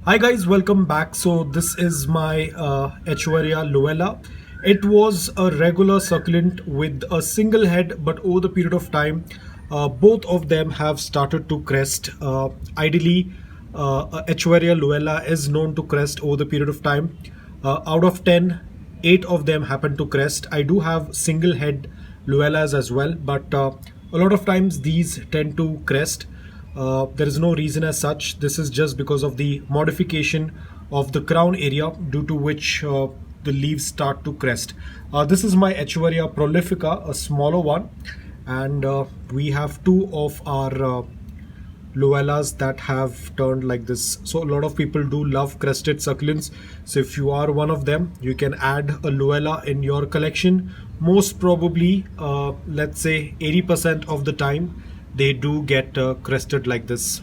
Hi guys, welcome back. So this is my Echeveria Luella. It was a regular succulent with a single head, but over the period of time, both of them have started to crest. Ideally, Echeveria Luella is known to crest over the period of time. Out of 10, 8 of them happen to crest. I do have single head Luellas as well, but a lot of times these tend to crest. There is no reason as such. This is just because of the modification of the crown area due to which the leaves start to crest. This is my Echeveria prolifica, a smaller one, and we have two of our Luellas that have turned like this. So a lot of people do love crested succulents. So if you are one of them, you can add a Luella in your collection. Most probably, let's say 80% of the time, they do get crested like this.